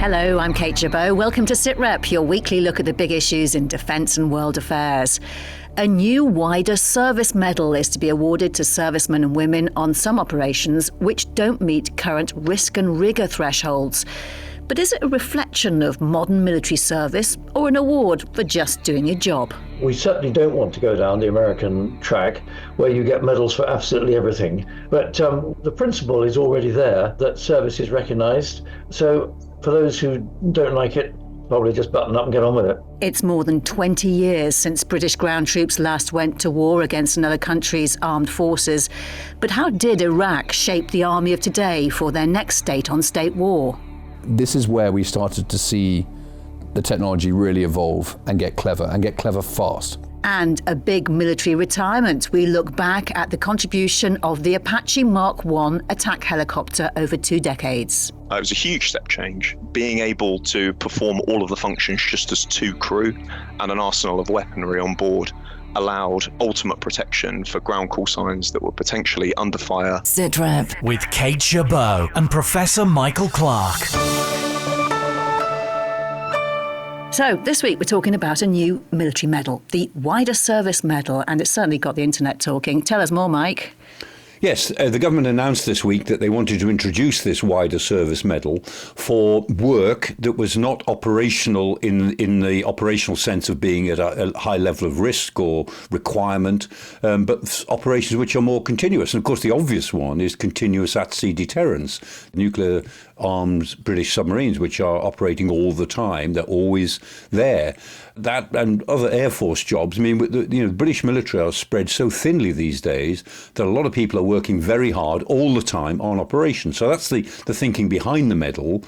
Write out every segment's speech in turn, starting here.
Hello, I'm Kate Gerbeau. Welcome to Sitrep, your weekly look at the big issues in defence and world affairs. A new wider service medal is to be awarded to servicemen and women on some operations which don't meet current risk and rigour thresholds. But is it a reflection of modern military service or an award for just doing a job? We certainly don't want to go down the American track where you get medals for absolutely everything. But the principle is already there that service is recognised. So for those who don't like it, probably just button up and get on with it. It's more than 20 years since British ground troops last went to war against another country's armed forces. But how did Iraq shape the army of today for their next state-on-state war? This is where we started to see the technology really evolve and get clever fast. And a big military retirement. We look back at the contribution of the Apache Mk1 attack helicopter over 2 decades. It was a huge step change, being able to perform all of the functions just as 2 crew and an arsenal of weaponry on board allowed ultimate protection for ground call signs that were potentially under fire. Sitrep with Kate Gerbeau and Professor Michael Clarke. So this week we're talking about a new military medal, the Wider Service Medal, and it's certainly got the internet talking. Tell us more, Mike. Yes, the government announced this week that they wanted to introduce this wider service medal for work that was not operational in the operational sense of being at a high level of risk or requirement, but operations which are more continuous. And of course, the obvious one is continuous at-sea deterrence. Nuclear arms British submarines, which are operating all the time, they're always there. That and other Air Force jobs. I mean, the British military are spread so thinly these days that a lot of people are working very hard all the time on operations. So that's the thinking behind the medal.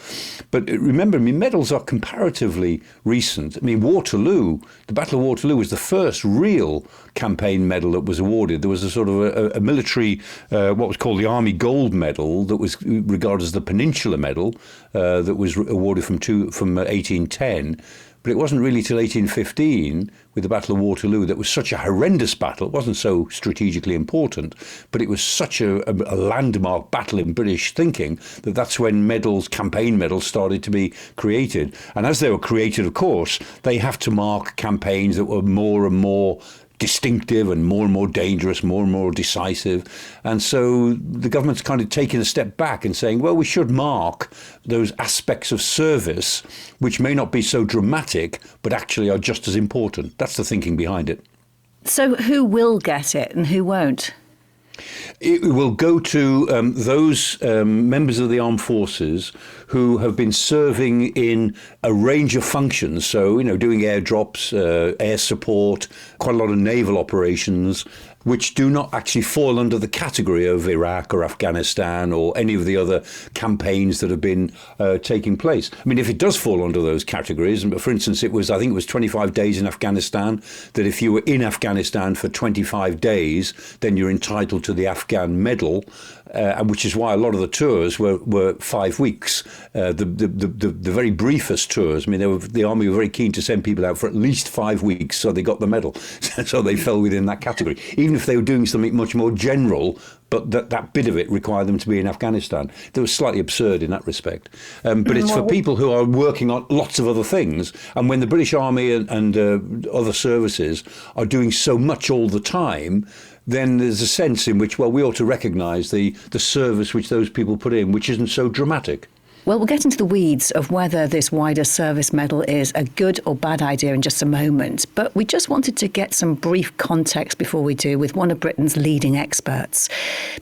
But remember, medals are comparatively recent. I mean, Waterloo, the Battle of Waterloo was the first real campaign medal that was awarded. There was a sort of a military, what was called the Army Gold Medal, that was regarded as the Peninsula Medal, that was awarded from 1810. But it wasn't really till 1815, with the Battle of Waterloo, that was such a horrendous battle. It wasn't so strategically important, but it was such a landmark battle in British thinking that's when medals, campaign medals, started to be created. And as they were created, of course, they have to mark campaigns that were more and more distinctive and more dangerous, more and more decisive. And so the government's kind of taking a step back and saying, well, we should mark those aspects of service which may not be so dramatic, but actually are just as important. That's the thinking behind it. So who will get it and who won't? It will go to those members of the armed forces who have been serving in a range of functions. So, doing airdrops, air support, quite a lot of naval operations, which do not actually fall under the category of Iraq or Afghanistan or any of the other campaigns that have been taking place. I mean, if it does fall under those categories, for instance, I think it was 25 days in Afghanistan, that if you were in Afghanistan for 25 days, then you're entitled to the Afghan medal, and which is why a lot of the tours were 5 weeks. The very briefest tours, I mean, the Army were very keen to send people out for at least 5 weeks, so they got the medal. So they fell within that category. Even if they were doing something much more general, but that bit of it required them to be in Afghanistan. That was slightly absurd in that respect. But it's for people who are working on lots of other things. And when the British Army and other services are doing so much all the time, then there's a sense in which, well, we ought to recognise the service which those people put in, which isn't so dramatic. Well, we'll get into the weeds of whether this wider service medal is a good or bad idea in just a moment. But we just wanted to get some brief context before we do with one of Britain's leading experts.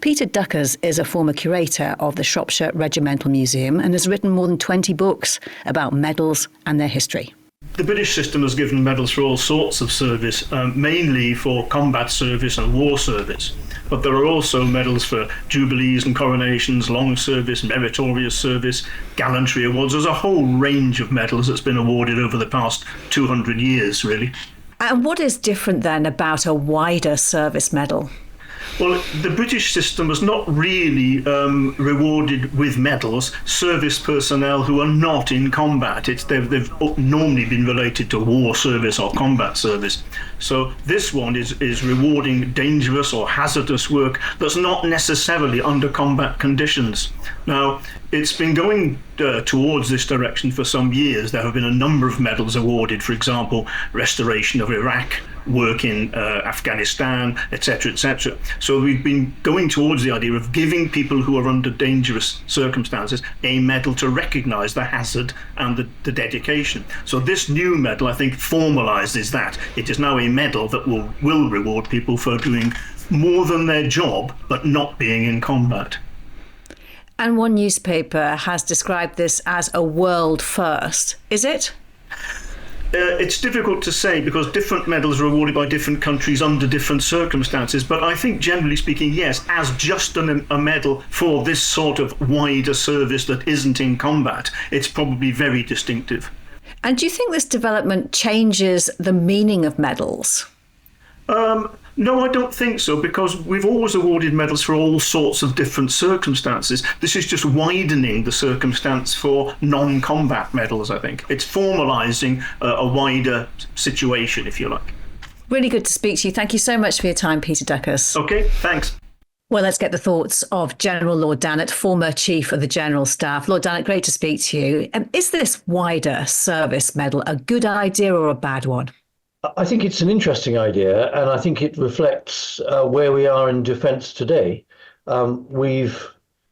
Peter Duckers is a former curator of the Shropshire Regimental Museum and has written more than 20 books about medals and their history. The British system has given medals for all sorts of service, mainly for combat service and war service. But there are also medals for jubilees and coronations, long service, meritorious service, gallantry awards. There's a whole range of medals that's been awarded over the past 200 years, really. And what is different then about a wider service medal? Well, the British system has not really rewarded with medals service personnel who are not in combat. They've normally been related to war service or combat service. So this one is rewarding dangerous or hazardous work that's not necessarily under combat conditions. Now, it's been going towards this direction for some years. There have been a number of medals awarded, for example, restoration of Iraq, work in Afghanistan, etc., etc. So we've been going towards the idea of giving people who are under dangerous circumstances a medal to recognise the hazard and the dedication. So this new medal, I think, formalises that. It is now a medal that will reward people for doing more than their job, but not being in combat. And one newspaper has described this as a world first. Is it? It's difficult to say because different medals are awarded by different countries under different circumstances. But I think, generally speaking, yes, as just a medal for this sort of wider service that isn't in combat, it's probably very distinctive. And do you think this development changes the meaning of medals? No, I don't think so, because we've always awarded medals for all sorts of different circumstances. This is just widening the circumstance for non-combat medals, I think. It's formalising a wider situation, if you like. Really good to speak to you. Thank you so much for your time, Peter Duckus. OK, thanks. Well, let's get the thoughts of General Lord Dannatt, former Chief of the General Staff. Lord Dannatt, great to speak to you. Is this wider service medal a good idea or a bad one? I think it's an interesting idea, and I think it reflects where we are in defence today. We've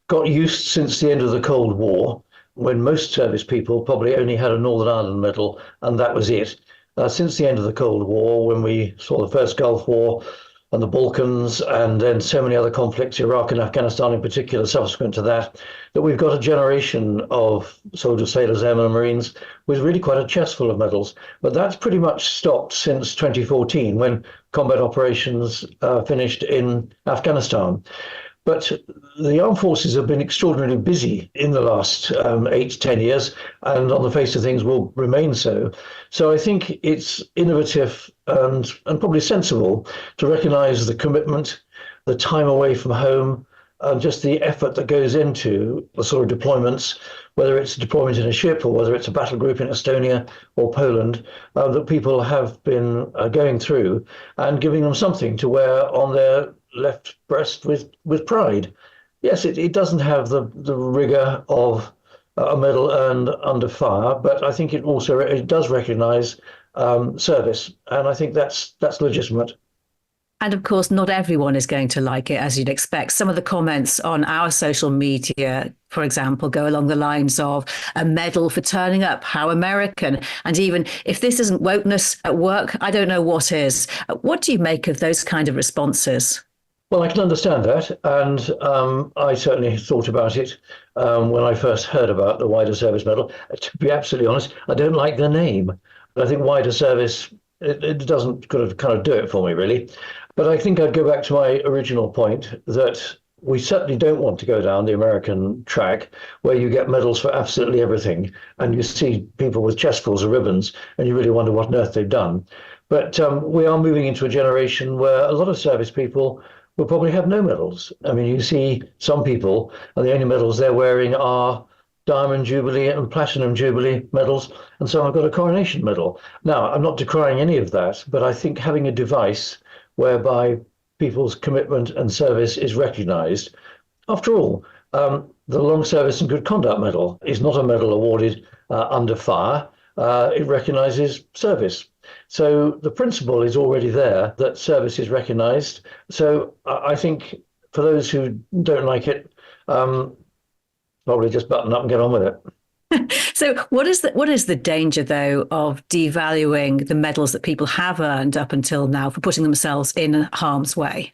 got used since the end of the Cold War, when most service people probably only had a Northern Ireland medal, and that was it. Since the end of the Cold War, when we saw the first Gulf War and the Balkans, and then so many other conflicts, Iraq and Afghanistan in particular, subsequent to that, that we've got a generation of soldiers, sailors, airmen and Marines with really quite a chest full of medals. But that's pretty much stopped since 2014, when combat operations finished in Afghanistan. But the armed forces have been extraordinarily busy in the last 8 to 10 years, and on the face of things will remain so. So I think it's innovative and probably sensible to recognise the commitment, the time away from home, and just the effort that goes into the sort of deployments, whether it's a deployment in a ship or whether it's a battle group in Estonia or Poland, that people have been going through, and giving them something to wear on their left breast with pride. Yes, it doesn't have the rigour of a medal earned under fire, but I think it does recognise service, and I think that's legitimate. And of course, not everyone is going to like it, as you'd expect. Some of the comments on our social media, for example, go along the lines of a medal for turning up, how American. And even if this isn't wokeness at work, I don't know what is. What do you make of those kind of responses? Well, I can understand that, and I certainly thought about it when I first heard about the wider service medal. To be absolutely honest, I don't like the name. I think wider service, it doesn't kind of do it for me, really. But I think I'd go back to my original point that we certainly don't want to go down the American track where you get medals for absolutely everything, and you see people with chestfuls of ribbons, and you really wonder what on earth they've done. But we are moving into a generation where a lot of service people will probably have no medals. I mean, you see some people, and the only medals they're wearing are Diamond Jubilee and Platinum Jubilee medals, and some have got a coronation medal. Now, I'm not decrying any of that, but I think having a device whereby people's commitment and service is recognised. After all, the Long Service and Good Conduct Medal is not a medal awarded under fire. It recognises service. So the principle is already there that service is recognised. So I think for those who don't like it, probably just button up and get on with it. So what is the danger, though, of devaluing the medals that people have earned up until now for putting themselves in harm's way?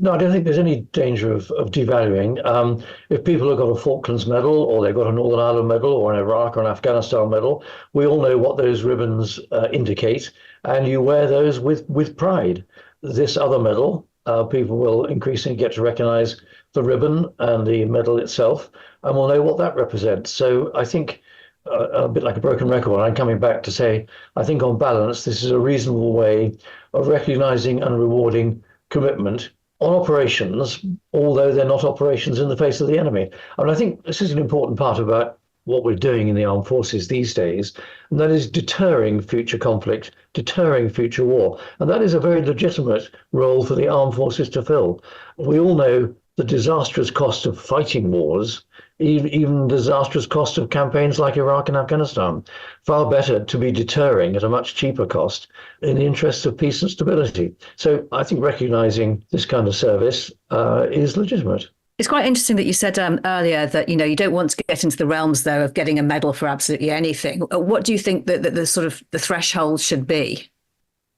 No, I don't think there's any danger of devaluing. If people have got a Falklands medal, or they've got a Northern Ireland medal, or an Iraq or an Afghanistan medal, we all know what those ribbons indicate, and you wear those with pride. This other medal, people will increasingly get to recognise the ribbon and the medal itself, and we'll know what that represents. So I think, a bit like a broken record, I'm coming back to say, I think on balance, this is a reasonable way of recognising and rewarding commitment on operations, although they're not operations in the face of the enemy. And I think this is an important part about what we're doing in the armed forces these days, and that is deterring future conflict, deterring future war. And that is a very legitimate role for the armed forces to fill. We all know the disastrous cost of fighting wars, even disastrous cost of campaigns like Iraq and Afghanistan. Far better to be deterring at a much cheaper cost in the interests of peace and stability. So I think recognizing this kind of service is legitimate. It's quite interesting that you said earlier that, you don't want to get into the realms, though, of getting a medal for absolutely anything. What do you think that the sort of the threshold should be?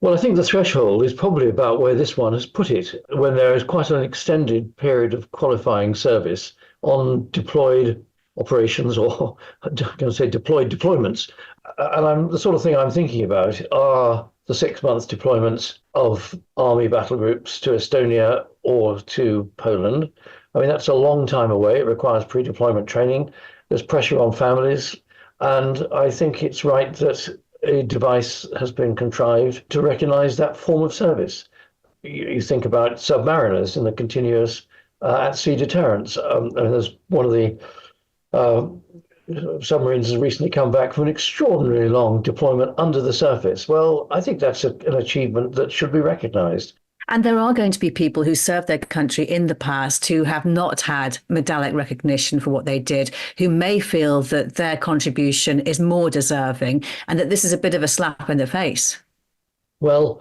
Well, I think the threshold is probably about where this one has put it, when there is quite an extended period of qualifying service on deployed operations, or I'm going to say deployed deployments. And the sort of thing I'm thinking about are the 6-month deployments of army battle groups to Estonia or to Poland. I mean, that's a long time away. It requires pre-deployment training. There's pressure on families. And I think it's right that a device has been contrived to recognize that form of service. You think about submariners in the continuous at-sea deterrence. There's one of the submarines has recently come back from an extraordinarily long deployment under the surface. Well, I think that's an achievement that should be recognized. And there are going to be people who served their country in the past who have not had medallic recognition for what they did, who may feel that their contribution is more deserving and that this is a bit of a slap in the face. Well,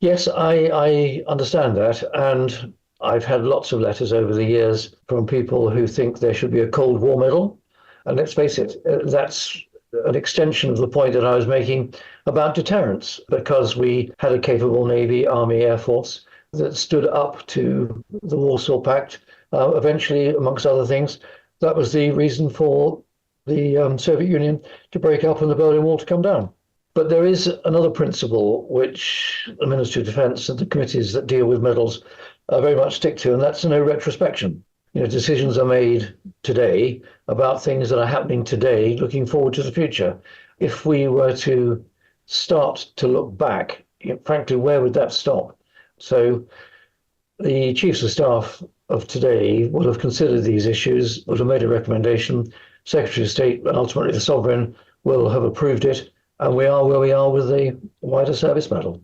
yes, I understand that. And I've had lots of letters over the years from people who think there should be a Cold War medal. And let's face it, that's an extension of the point that I was making about deterrence, because we had a capable Navy, Army, Air Force that stood up to the Warsaw Pact. Eventually, amongst other things, that was the reason for the Soviet Union to break up and the Berlin Wall to come down. But there is another principle which the Ministry of Defence and the committees that deal with medals very much stick to, and that's no retrospection. Decisions are made today about things that are happening today, looking forward to the future. If we were to start to look back, frankly, where would that stop? So the chiefs of staff of today will have considered these issues, would have made a recommendation. Secretary of State and ultimately the Sovereign will have approved it, and we are where we are with the wider service medal.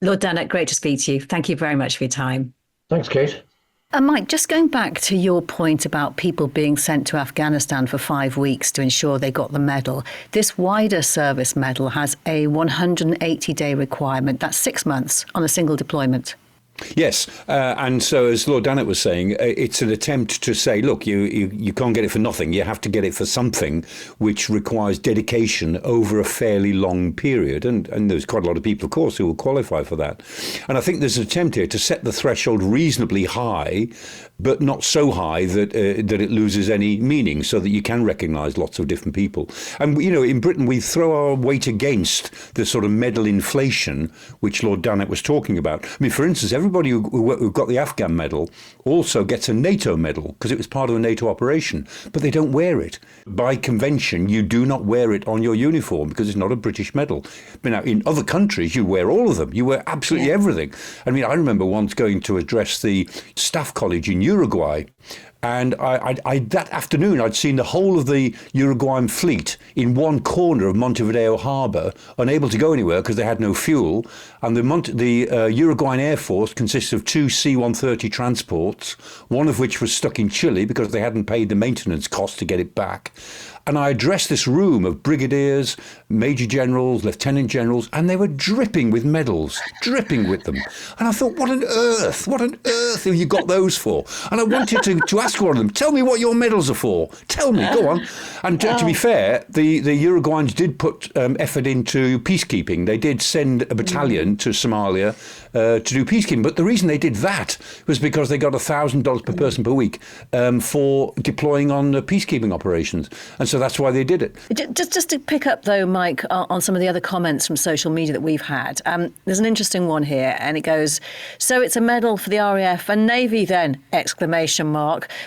Lord Dannatt, great to speak to you. Thank you very much for your time. Thanks, Kate. And Mike, just going back to your point about people being sent to Afghanistan for 5 weeks to ensure they got the medal, this wider service medal has a 180-day requirement. That's 6 months on a single deployment. Yes, and so as Lord Dannatt was saying, it's an attempt to say, look, you can't get it for nothing. You have to get it for something which requires dedication over a fairly long period. And there's quite a lot of people, of course, who will qualify for that. And I think there's an attempt here to set the threshold reasonably high, but not so high that it loses any meaning, so that you can recognise lots of different people. And, in Britain, we throw our weight against the sort of medal inflation, which Lord Dannatt was talking about. I mean, for instance, everybody who got the Afghan medal also gets a NATO medal because it was part of a NATO operation, but they don't wear it. By convention, you do not wear it on your uniform because it's not a British medal. But now, in other countries, you wear all of them. You wear absolutely everything. I mean, I remember once going to address the staff college in Uruguay, and I that afternoon I'd seen the whole of the Uruguayan fleet in one corner of Montevideo Harbour, unable to go anywhere because they had no fuel. And the Uruguayan Air Force consists of 2 C-130 transports, one of which was stuck in Chile because they hadn't paid the maintenance cost to get it back. And I addressed this room of brigadiers, major generals, lieutenant generals, and they were dripping with medals, dripping with them. And I thought, what on earth have you got those for? And I wanted to ask one of them, tell me what your medals are for. Tell me, go on. And to be fair, the Uruguayans did put effort into peacekeeping. They did send a battalion to Somalia to do peacekeeping. But the reason they did that was because they got $1,000 per person per week for deploying on peacekeeping operations. And so that's why they did it. Just to pick up, though, Mike, on some of the other comments from social media that we've had, there's an interesting one here, and it goes, so it's a medal for the RAF and Navy then, !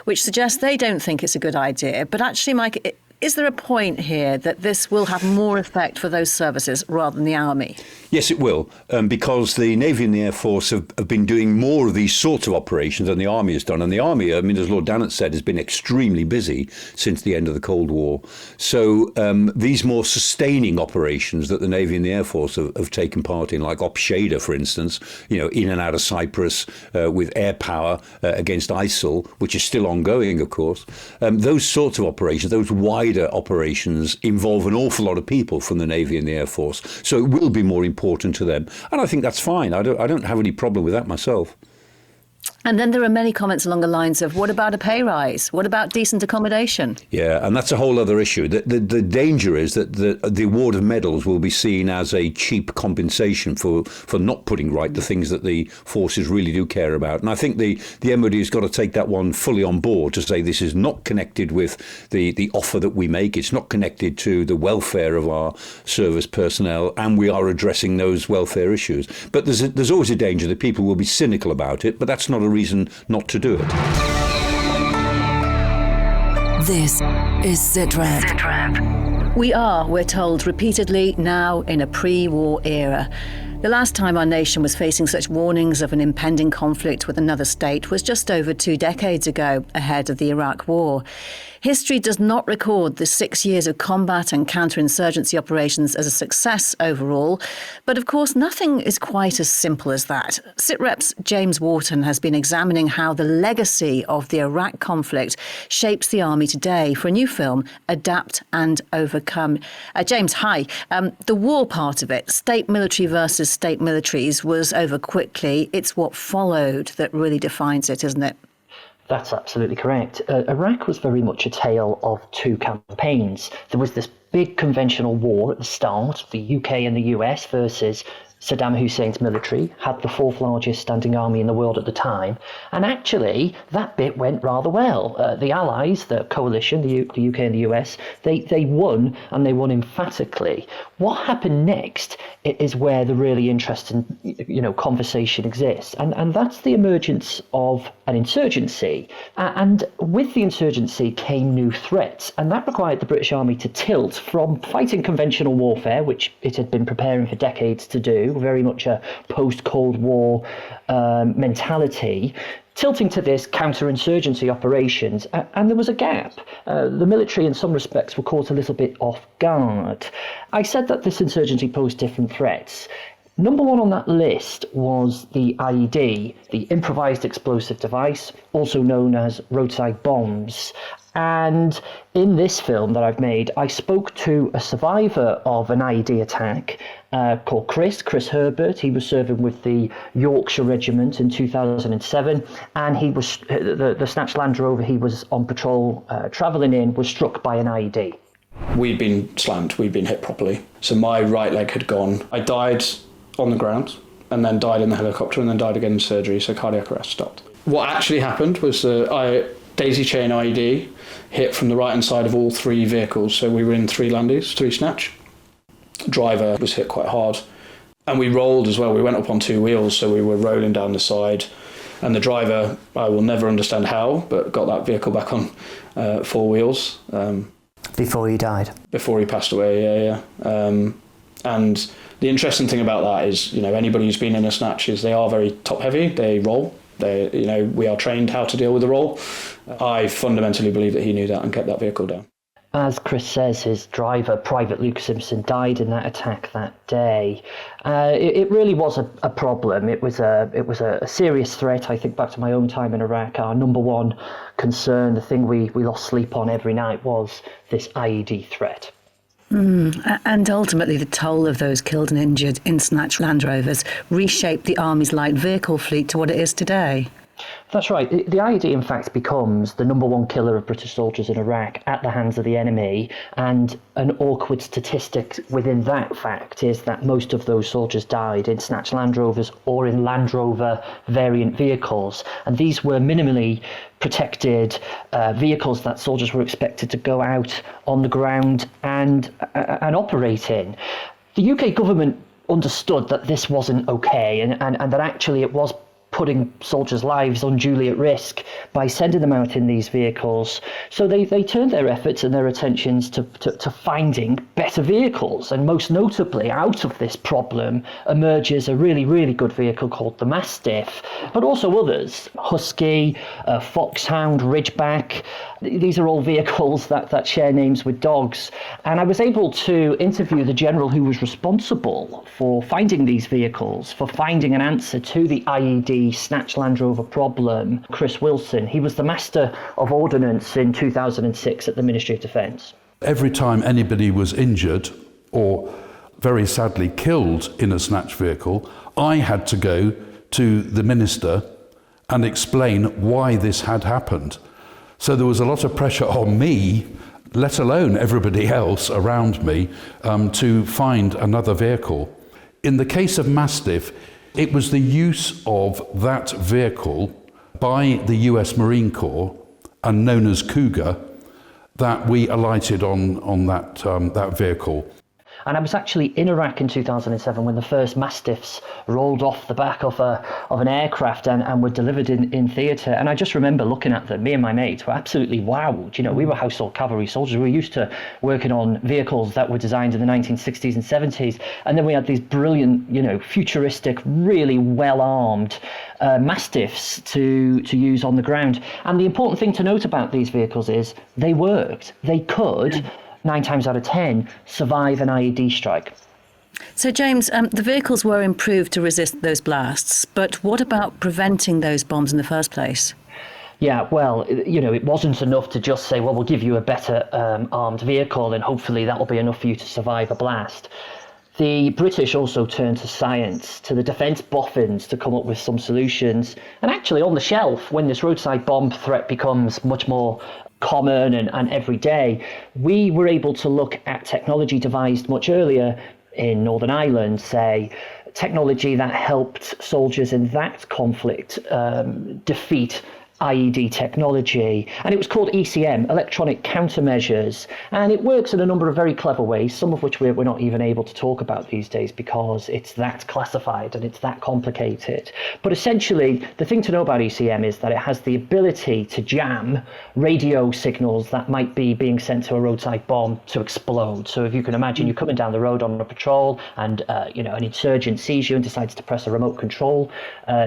Which suggests they don't think it's a good idea. But actually, Mike, is there a point here that this will have more effect for those services rather than the army? Yes, it will, because the Navy and the Air Force have been doing more of these sorts of operations than the Army has done. And the Army, I mean, as Lord Dannatt said, has been extremely busy since the end of the Cold War. So these more sustaining operations that the Navy and the Air Force have taken part in, like Op Shader, for instance, in and out of Cyprus with air power against ISIL, which is still ongoing, of course. Those sorts of operations, those wider operations, involve an awful lot of people from the Navy and the Air Force. So it will be more important to them. And I think that's fine. I don't have any problem with that myself. And then there are many comments along the lines of, what about a pay rise? What about decent accommodation? Yeah, and that's a whole other issue. The danger is that the award of medals will be seen as a cheap compensation for not putting right the things that the forces really do care about. And I think the MOD has got to take that one fully on board to say this is not connected with the offer that we make. It's not connected to the welfare of our service personnel, and we are addressing those welfare issues. But there's always a danger that people will be cynical about it, but that's not a reason not to do it. This is Sitrep. We're told repeatedly, now in a pre-war era. The last time our nation was facing such warnings of an impending conflict with another state was just over 2 decades ago, ahead of the Iraq War. History does not record the 6 years of combat and counter-insurgency operations as a success overall, but of course nothing is quite as simple as that. Sitrep's James Wharton has been examining how the legacy of the Iraq conflict shapes the army today for a new film, Adapt and Overcome. James, hi. The war part of it, state military versus state militaries, was over quickly. It's what followed that really defines it, isn't it? That's absolutely correct. Iraq was very much a tale of two campaigns. There was this big conventional war at the start, the UK and the US versus Saddam Hussein's military, had the fourth largest standing army in the world at the time, and actually that bit went rather well. The Allies, the coalition, the UK and the US, they won, and they won emphatically. What happened next is where the really interesting, conversation exists, and that's the emergence of an insurgency. And with the insurgency came new threats, and that required the British Army to tilt from fighting conventional warfare, which it had been preparing for decades to do, very much a post-Cold War mentality, tilting to this counter-insurgency operations, and there was a gap. The military, in some respects, were caught a little bit off guard. I said that this insurgency posed different threats. Number one on that list was the IED, the improvised explosive device, also known as roadside bombs. And in this film that I've made, I spoke to a survivor of an IED attack called Chris Herbert. He was serving with the Yorkshire Regiment in 2007, and he was the snatched Land Rover he was on patrol travelling in was struck by an IED. We'd been slammed, we'd been hit properly. So my right leg had gone. I died on the ground, and then died in the helicopter, and then died again in surgery, so cardiac arrest stopped. What actually happened was daisy chain IED hit from the right-hand side of all three vehicles, so we were in three Landies, three snatch. Driver was hit quite hard, and we rolled as well. We went up on two wheels, so we were rolling down the side, and the driver, I will never understand how, but got that vehicle back on four wheels. Before he died? Before he passed away, yeah. And the interesting thing about that is, anybody who's been in a snatch is they are very top-heavy, they roll. We are trained how to deal with the roll. I fundamentally believe that he knew that and kept that vehicle down. As Chris says, his driver, Private Luke Simpson, died in that attack that day. It really was a problem. It was a serious threat. I think back to my own time in Iraq, our number one concern, the thing we lost sleep on every night, was this IED threat. And ultimately, the toll of those killed and injured in snatched Land Rovers reshaped the Army's light vehicle fleet to what it is today. That's right. The IED, in fact, becomes the number one killer of British soldiers in Iraq at the hands of the enemy. And an awkward statistic within that fact is that most of those soldiers died in snatched Land Rovers or in Land Rover variant vehicles. And these were minimally protected vehicles that soldiers were expected to go out on the ground and operate in. The UK government understood that this wasn't okay, and that actually it was putting soldiers' lives unduly at risk by sending them out in these vehicles. So they turned their efforts and their attentions to finding better vehicles. And most notably, out of this problem emerges a really, really good vehicle called the Mastiff, but also others, Husky, Foxhound, Ridgeback. These are all vehicles that share names with dogs. And I was able to interview the general who was responsible for finding these vehicles, for finding an answer to the IED Snatch Land Rover problem, Chris Wilson. He was the Master of Ordnance in 2006 at the Ministry of Defence. Every time anybody was injured or very sadly killed in a snatch vehicle, I had to go to the minister and explain why this had happened. So there was a lot of pressure on me, let alone everybody else around me, to find another vehicle. In the case of Mastiff, it was the use of that vehicle by the US Marine Corps, and known as Cougar, that we alighted on that vehicle. And I was actually in Iraq in 2007 when the first Mastiffs rolled off the back of an aircraft and were delivered in theatre. And I just remember looking at them. Me and my mates were absolutely wowed. You know, we were household cavalry soldiers. We were used to working on vehicles that were designed in the 1960s and 70s. And then we had these brilliant, you know, futuristic, really well-armed Mastiffs to use on the ground. And the important thing to note about these vehicles is they worked. They could, 9 times out of 10, survive an IED strike. So, James, the vehicles were improved to resist those blasts, but what about preventing those bombs in the first place? Yeah, well, you know, it wasn't enough to just say, well, we'll give you a better armed vehicle and hopefully that will be enough for you to survive a blast. The British also turned to science, to the defence boffins to come up with some solutions. And actually on the shelf, when this roadside bomb threat becomes much more common and every day, we were able to look at technology devised much earlier in Northern Ireland, say, technology that helped soldiers in that conflict defeat IED technology, and it was called ECM, electronic countermeasures, and it works in a number of very clever ways, some of which we're not even able to talk about these days because it's that classified and it's that complicated. But essentially, the thing to know about ECM is that it has the ability to jam radio signals that might be being sent to a roadside bomb to explode. So if you can imagine you're coming down the road on a patrol and an insurgent sees you and decides to press a remote control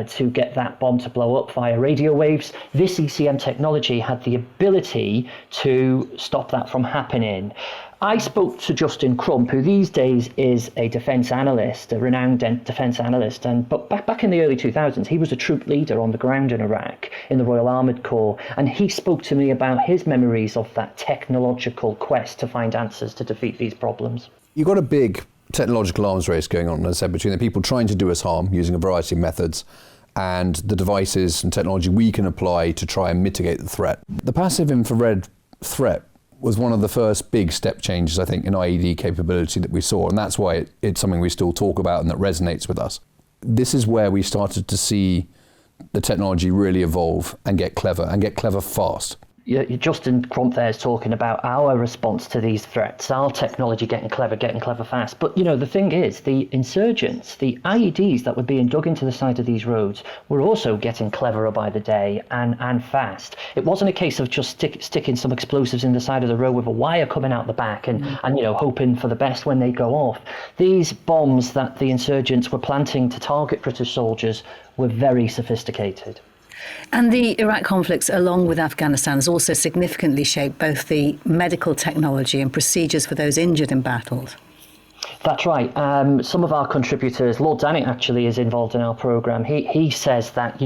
to get that bomb to blow up via radio waves, this ECM technology had the ability to stop that from happening. I spoke to Justin Crump, who these days is a defence analyst, a renowned defence analyst, but back in the early 2000s, he was a troop leader on the ground in Iraq in the Royal Armoured Corps, and he spoke to me about his memories of that technological quest to find answers to defeat these problems. You've got a big technological arms race going on, as I said, between the people trying to do us harm using a variety of methods and the devices and technology we can apply to try and mitigate the threat. The passive infrared threat was one of the first big step changes, I think, in IED capability that we saw, and that's why it's something we still talk about and that resonates with us. This is where we started to see the technology really evolve and get clever fast. Justin Crump there is talking about our response to these threats, our technology getting clever fast. But, the thing is, the insurgents, the IEDs that were being dug into the side of these roads were also getting cleverer by the day and fast. It wasn't a case of just sticking some explosives in the side of the road with a wire coming out the back and hoping for the best when they go off. These bombs that the insurgents were planting to target British soldiers were very sophisticated. And the Iraq conflicts, along with Afghanistan, has also significantly shaped both the medical technology and procedures for those injured in battles. That's right. Some of our contributors, Lord Dannatt actually is involved in our programme. He says that,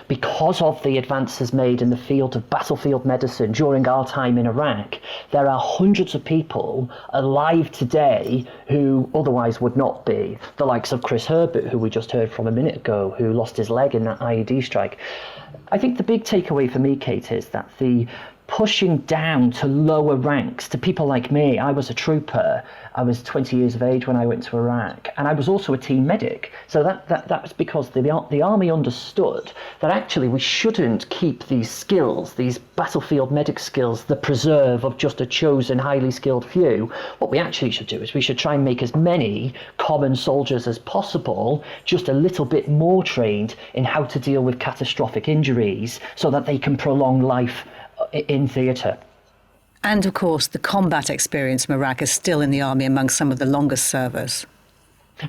because of the advances made in the field of battlefield medicine during our time in Iraq, there are hundreds of people alive today who otherwise would not be. The likes of Chris Gerbeau, who we just heard from a minute ago, who lost his leg in that IED strike. I think the big takeaway for me, Kate, is that the pushing down to lower ranks, to people like me. I was a trooper. I was 20 years of age when I went to Iraq, and I was also a team medic. So that was because the army understood that actually we shouldn't keep these skills, these battlefield medic skills, the preserve of just a chosen, highly skilled few. What we actually should do is we should try and make as many common soldiers as possible just a little bit more trained in how to deal with catastrophic injuries so that they can prolong life in theatre. And of course, the combat experience from Iraq is still in the army among some of the longest servers.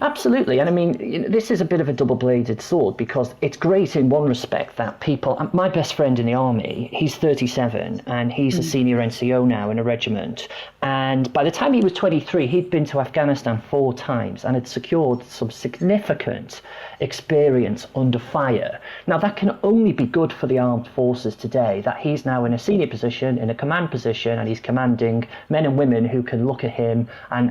Absolutely. And I mean, this is a bit of a double-bladed sword, because it's great in one respect that people... My best friend in the army, he's 37 and he's a senior NCO now in a regiment. And by the time he was 23, he'd been to Afghanistan 4 times and had secured some significant experience under fire. Now, that can only be good for the armed forces today, that he's now in a senior position, in a command position, and he's commanding men and women who can look at him and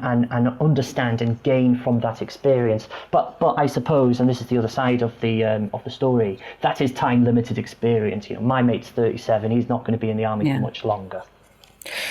understand and gain from that experience. But I suppose, and this is the other side of the story, that is time limited experience. You know, my mate's 37, he's not going to be in the army for much longer.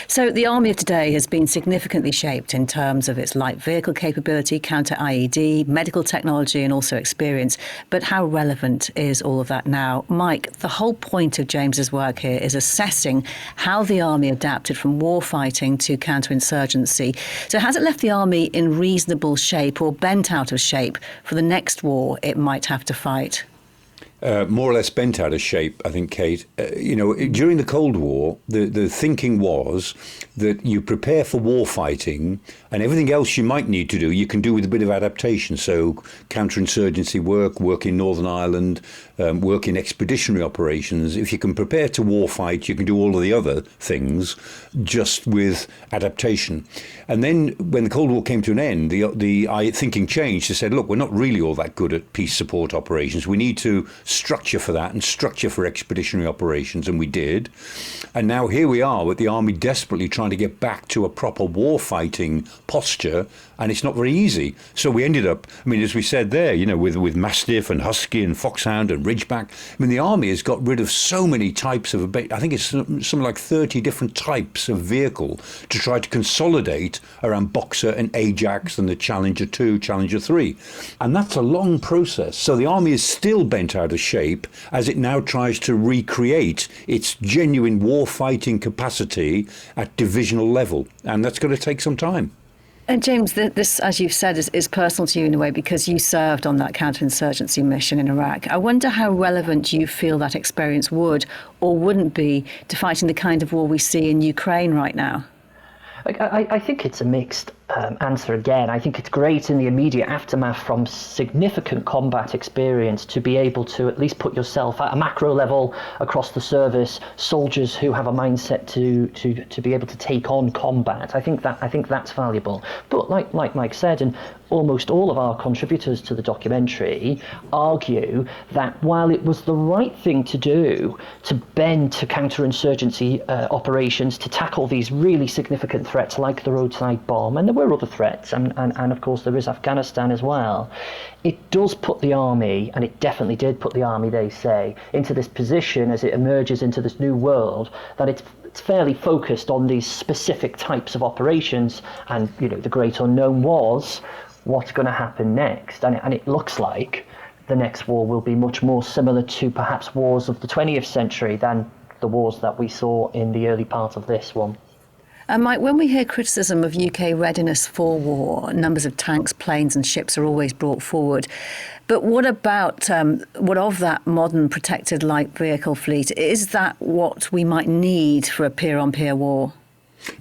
So the army of today has been significantly shaped in terms of its light vehicle capability, counter-IED, medical technology and also experience. But how relevant is all of that now? Mike, the whole point of James's work here is assessing how the army adapted from warfighting to counter-insurgency. So has it left the army in reasonable shape or bent out of shape for the next war it might have to fight? More or less bent out of shape, I think, Kate. During the Cold War, the thinking was that you prepare for war fighting and everything else you might need to do, you can do with a bit of adaptation. So counterinsurgency work in Northern Ireland, work in expeditionary operations. If you can prepare to war fight, you can do all of the other things just with adaptation. And then when the Cold War came to an end, the thinking changed. They said, look, we're not really all that good at peace support operations. We need to structure for that and structure for expeditionary operations, and we did. And now here we are with the army desperately trying to get back to a proper war-fighting posture, and it's not very easy. So we ended up, as we said there, with Mastiff and Husky and Foxhound and Ridgeback. The army has got rid of so many types of, I think it's something like 30 different types of vehicle to try to consolidate around Boxer and Ajax and the Challenger 2, Challenger 3. And that's a long process. So the army is still bent out of shape as it now tries to recreate its genuine war-fighting capacity at divisional level. And that's going to take some time. And James, this, as you've said, is personal to you in a way because you served on that counterinsurgency mission in Iraq. I wonder how relevant you feel that experience would or wouldn't be to fighting the kind of war we see in Ukraine right now. I think it's a mixed answer again. I think it's great in the immediate aftermath from significant combat experience to be able to at least put yourself at a macro level across the service, soldiers who have a mindset to be able to take on combat. I think that's valuable. But like Mike said, and almost all of our contributors to the documentary argue that while it was the right thing to do to bend to counterinsurgency operations to tackle these really significant threats like the roadside bomb, and there were other threats, and of course there is Afghanistan as well, it does put the army, and it definitely did put the army, they say, into this position as it emerges into this new world, that it's fairly focused on these specific types of operations, and the great unknown was what's going to happen next, and it looks like the next war will be much more similar to perhaps wars of the 20th century than the wars that we saw in the early part of this one. And Mike, when we hear criticism of UK readiness for war, numbers of tanks, planes and ships are always brought forward. But what about, what of that modern protected light vehicle fleet? Is that what we might need for a peer-on-peer war?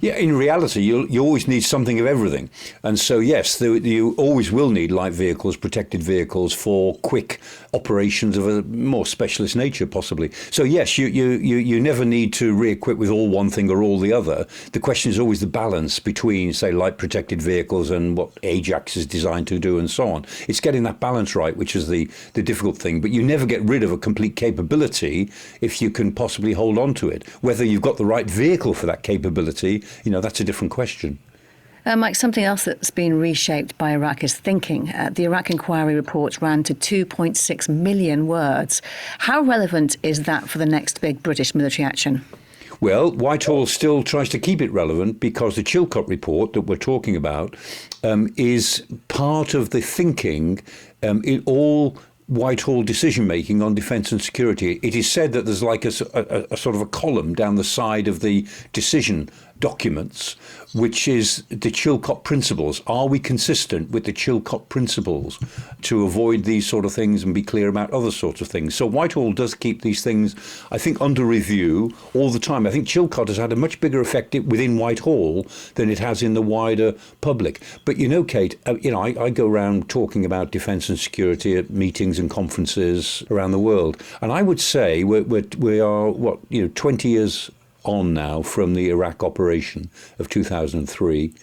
Yeah, in reality, you always need something of everything. And so, yes, you always will need light vehicles, protected vehicles for quick operations of a more specialist nature, possibly. So, yes, you never need to re-equip with all one thing or all the other. The question is always the balance between, say, light protected vehicles and what Ajax is designed to do and so on. It's getting that balance right, which is the difficult thing. But you never get rid of a complete capability if you can possibly hold on to it. Whether you've got the right vehicle for that capability, that's a different question. Mike, something else that's been reshaped by Iraq is thinking. The Iraq Inquiry report ran to 2.6 million words. How relevant is that for the next big British military action? Well, Whitehall still tries to keep it relevant because the Chilcot report that we're talking about is part of the thinking in all Whitehall decision-making on defence and security. It is said that there's like a sort of a column down the side of the decision documents, which is the Chilcot principles. Are we consistent with the Chilcot principles to avoid these sort of things and be clear about other sorts of things? So Whitehall does keep these things, I think, under review all the time. I think Chilcot has had a much bigger effect within Whitehall than it has in the wider public. But Kate, I go around talking about defence and security at meetings and conferences around the world, and I would say we are 20 years on now from the Iraq operation of 2003,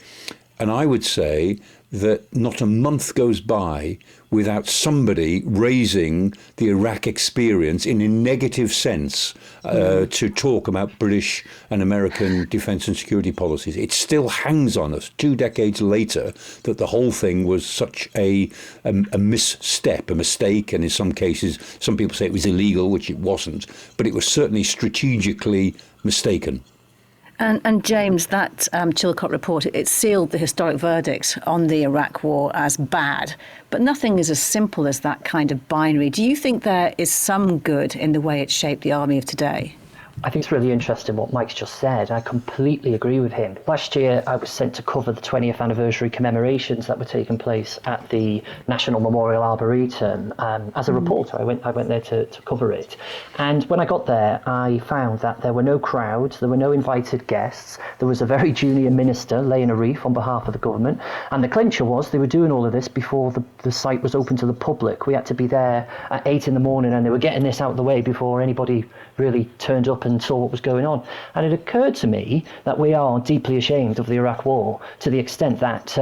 and I would say that not a month goes by without somebody raising the Iraq experience in a negative sense to talk about British and American defence and security policies. It still hangs on us 2 decades later that the whole thing was such a misstep, a mistake, and in some cases, some people say it was illegal, which it wasn't, but it was certainly strategically mistaken. And James, that Chilcot report, it sealed the historic verdict on the Iraq war as bad. But nothing is as simple as that kind of binary. Do you think there is some good in the way it shaped the army of today? I think it's really interesting what Mike's just said. I completely agree with him. Last year, I was sent to cover the 20th anniversary commemorations that were taking place at the National Memorial Arboretum. As a reporter, I went there to cover it. And when I got there, I found that there were no crowds, there were no invited guests. There was a very junior minister laying a wreath on behalf of the government. And the clincher was they were doing all of this before the site was open to the public. We had to be there at 8 a.m, and they were getting this out of the way before anybody really turned up and saw what was going on. And it occurred to me that we are deeply ashamed of the Iraq war to the extent that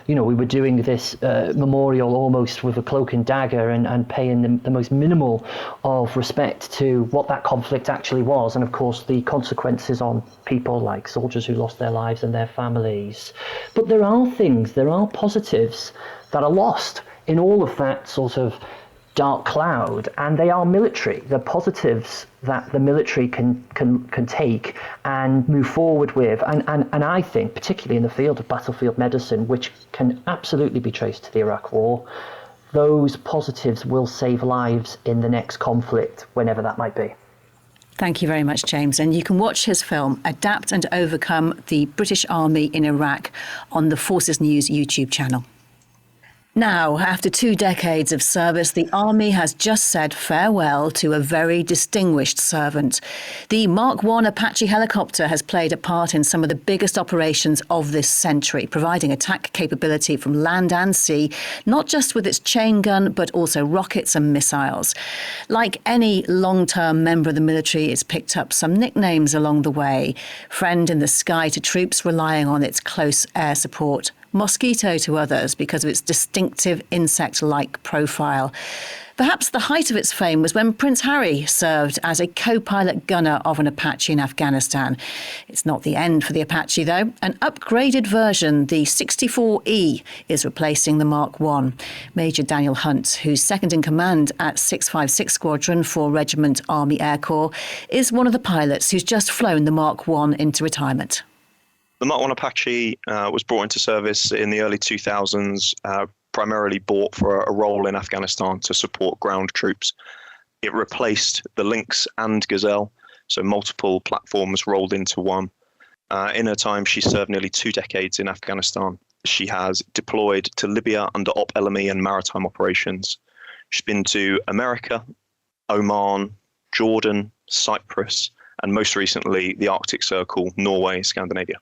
we were doing this memorial almost with a cloak and dagger and paying the most minimal of respect to what that conflict actually was, and of course the consequences on people like soldiers who lost their lives and their families. But there are positives that are lost in all of that sort of dark cloud, and they are military. They're positives that the military can take and move forward with, and I think particularly in the field of battlefield medicine, which can absolutely be traced to the Iraq war, those positives will save lives in the next conflict, whenever that might be. Thank you very much, James. And you can watch his film, Adapt and Overcome the British Army in Iraq, on the Forces News YouTube channel. Now, after 2 decades of service, the Army has just said farewell to a very distinguished servant. The Mk1 Apache helicopter has played a part in some of the biggest operations of this century, providing attack capability from land and sea, not just with its chain gun, but also rockets and missiles. Like any long-term member of the military, it's picked up some nicknames along the way. Friend in the sky to troops relying on its close air support. Mosquito to others because of its distinctive insect-like profile. Perhaps the height of its fame was when Prince Harry served as a co-pilot gunner of an Apache in Afghanistan. It's not the end for the Apache, though. An upgraded version, the 64E, is replacing the Mk1. Major Daniel Hunt, who's second in command at 656 Squadron 4 Regiment Army Air Corps, is one of the pilots who's just flown the Mk1 into retirement. The Mk1 Apache was brought into service in the early 2000s, primarily bought for a role in Afghanistan to support ground troops. It replaced the Lynx and Gazelle, so multiple platforms rolled into one. In her time, she served nearly 2 decades in Afghanistan. She has deployed to Libya under Op LME and maritime operations. She's been to America, Oman, Jordan, Cyprus, and most recently, the Arctic Circle, Norway, Scandinavia.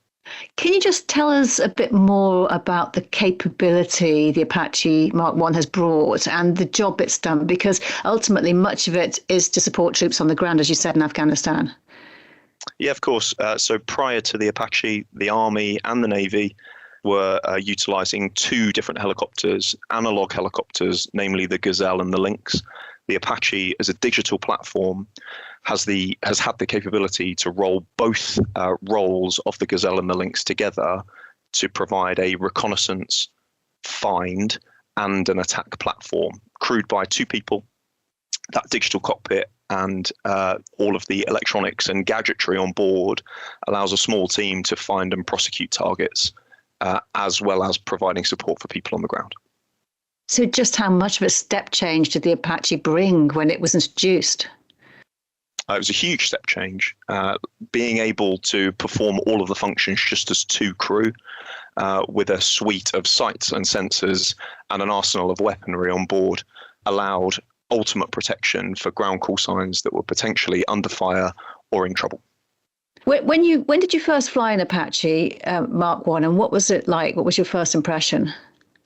Can you just tell us a bit more about the capability the Apache Mk1 has brought and the job it's done? Because ultimately much of it is to support troops on the ground, as you said, in Afghanistan. Yeah, of course. So prior to the Apache, the Army and the Navy were utilising 2 different helicopters, analogue helicopters, namely the Gazelle and the Lynx. The Apache, as a digital platform, has had the capability to roll both roles of the Gazelle and the Lynx together to provide a reconnaissance, find, and an attack platform crewed by 2 people. That digital cockpit and all of the electronics and gadgetry on board allows a small team to find and prosecute targets, as well as providing support for people on the ground. So just how much of a step change did the Apache bring when it was introduced? It was a huge step change. Being able to perform all of the functions just as two crew, with a suite of sights and sensors and an arsenal of weaponry on board, allowed ultimate protection for ground call signs that were potentially under fire or in trouble. When did you first fly an Apache Mk1, and what was it like? What was your first impression?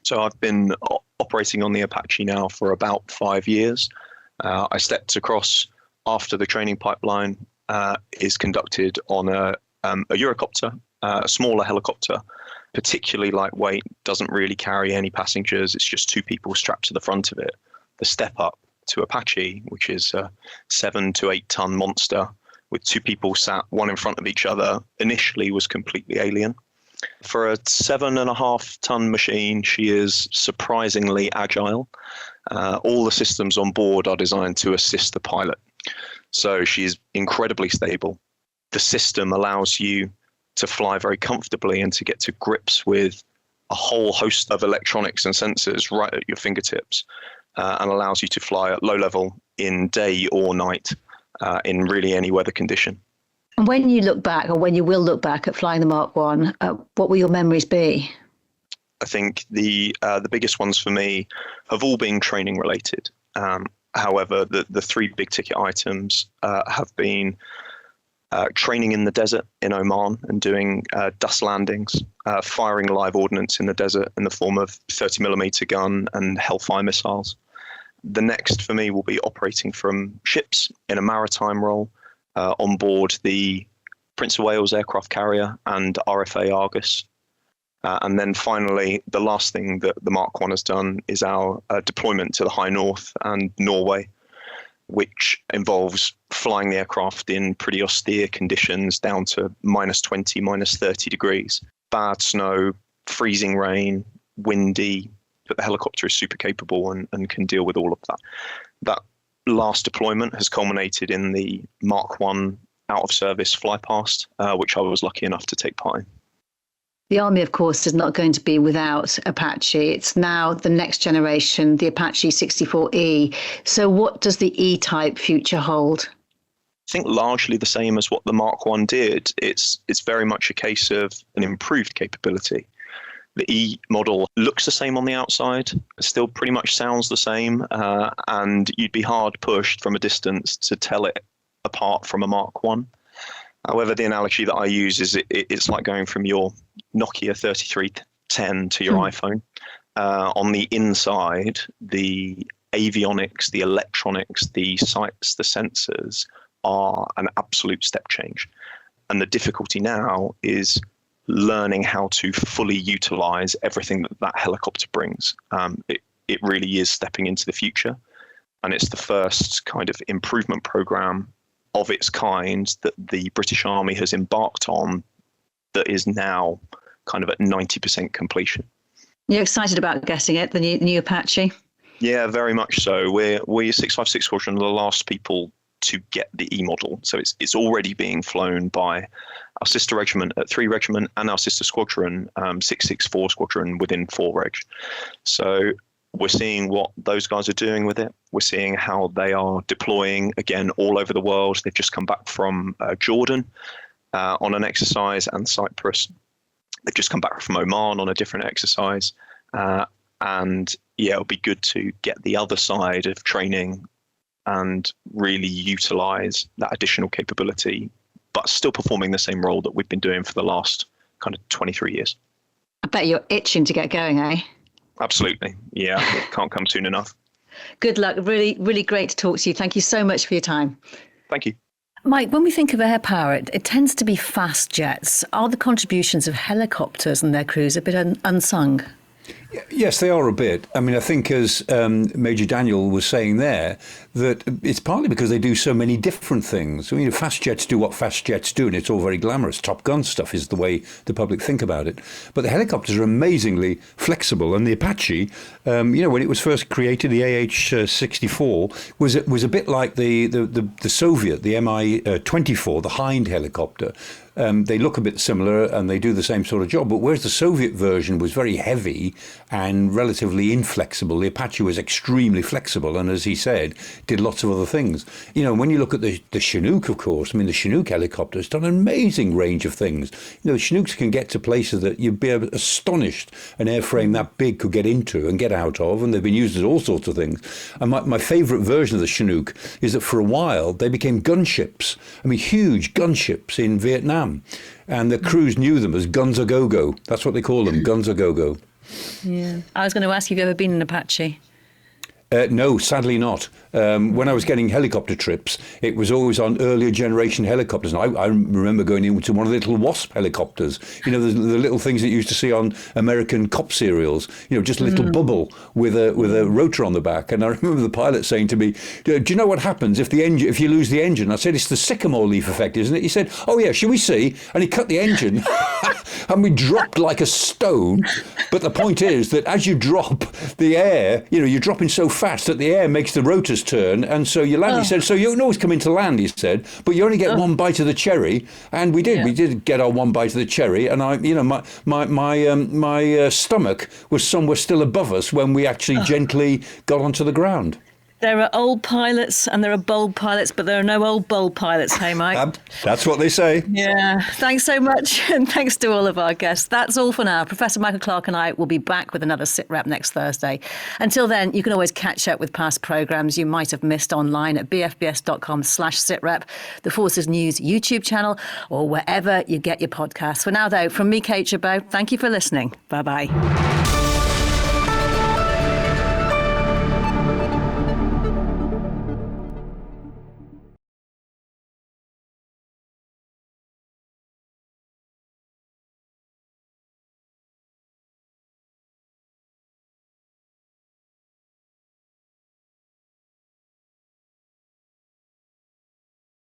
So I've been operating on the Apache now for about 5 years. I stepped across after the training pipeline is conducted on a Eurocopter, a smaller helicopter, particularly lightweight, doesn't really carry any passengers. It's just two people strapped to the front of it. The step up to Apache, which is a 7 to 8 ton monster with two people sat one in front of each other, initially was completely alien. For a 7.5 ton machine, she is surprisingly agile. All the systems on board are designed to assist the pilot. So she's incredibly stable. The system allows you to fly very comfortably and to get to grips with a whole host of electronics and sensors right at your fingertips, and allows you to fly at low level in day or night in really any weather condition. And when you look back, or when you will look back at flying the Mk1, what will your memories be? I think the biggest ones for me have all been training related. However, the three big ticket items have been training in the desert in Oman and doing dust landings, firing live ordnance in the desert in the form of 30mm gun and Hellfire missiles. The next for me will be operating from ships in a maritime role on board the Prince of Wales aircraft carrier and RFA Argus. And then finally, the last thing that the Mk1 has done is our deployment to the High North and Norway, which involves flying the aircraft in pretty austere conditions down to -20, -30 degrees. Bad snow, freezing rain, windy, but the helicopter is super capable and can deal with all of that. That last deployment has culminated in the Mk1 out-of-service flypast, which I was lucky enough to take part in. The Army, of course, is not going to be without Apache. It's now the next generation, the Apache 64E. So what does the E-type future hold? I think largely the same as what the Mk1 did. It's very much a case of an improved capability. The E model looks the same on the outside, still pretty much sounds the same, and you'd be hard pushed from a distance to tell it apart from a Mk1. However, the analogy that I use is it's like going from your Nokia 3310 to your iPhone. On the inside, the avionics, the electronics, the sights, the sensors are an absolute step change. And the difficulty now is learning how to fully utilize everything that helicopter brings. It really is stepping into the future. And it's the first kind of improvement program of its kind that the British Army has embarked on that is now kind of at 90% completion. You're excited about getting it, the new Apache? Yeah, very much so. We're 656 Squadron are the last people to get the E model. So it's already being flown by our sister regiment at 3 Regiment and our sister squadron, 664 Squadron within 4 Reg. So we're seeing what those guys are doing with it. We're seeing how they are deploying, again, all over the world. They've just come back from Jordan on an exercise, and Cyprus. They've just come back from Oman on a different exercise. And yeah, it'll be good to get the other side of training and really utilize that additional capability, but still performing the same role that we've been doing for the last kind of 23 years. I bet you're itching to get going, eh? Absolutely. Yeah, it can't come soon enough. Good luck. Really, really great to talk to you. Thank you so much for your time. Thank you. Mike, when we think of air power, it tends to be fast jets. Are the contributions of helicopters and their crews a bit unsung? Yes, they are a bit. I mean, I think as Major Daniel was saying there, that it's partly because they do so many different things. I mean, fast jets do what fast jets do, and it's all very glamorous. Top Gun stuff is the way the public think about it. But the helicopters are amazingly flexible, and the Apache, when it was first created, the AH-64 was a bit like the Soviet, the Mi-24, the Hind helicopter. They look a bit similar and they do the same sort of job, but whereas the Soviet version was very heavy and relatively inflexible, the Apache was extremely flexible and, as he said, did lots of other things. When you look at the Chinook, of course, I mean, the Chinook helicopter has done an amazing range of things. The Chinooks can get to places that you'd be astonished an airframe that big could get into and get out of, and they've been used as all sorts of things. And my favourite version of the Chinook is that for a while they became gunships. I mean, huge gunships in Vietnam. And the crews knew them as guns a go-go. That's what they call them, guns a go-go. Yeah. I was going to ask you if you've ever been in an Apache. No, sadly not. When I was getting helicopter trips, it was always on earlier generation helicopters. And I remember going into one of the little Wasp helicopters, the little things that you used to see on American cop serials, just a little bubble with a rotor on the back. And I remember the pilot saying to me, do you know what happens if you lose the engine? I said, it's the sycamore leaf effect, isn't it? He said, oh yeah, shall we see? And he cut the engine and we dropped like a stone. But the point is that as you drop, the air, you're dropping so fast that the air makes the rotors turn, and so you land. He said, so you can always come into land, he said, but you only get one bite of the cherry. And we did. Yeah. We did get our one bite of the cherry, and my stomach was somewhere still above us when we actually gently got onto the ground. There are old pilots and there are bold pilots, but there are no old bold pilots, hey Mike? That's what they say. Yeah. Thanks so much, and thanks to all of our guests. That's all for now. Professor Michael Clarke and I will be back with another Sitrep next Thursday. Until then, you can always catch up with past programmes you might have missed online at bfbs.com/sitrep, the Forces News YouTube channel, or wherever you get your podcasts. For now, though, from me, Kate Gerbeau, thank you for listening. Bye-bye.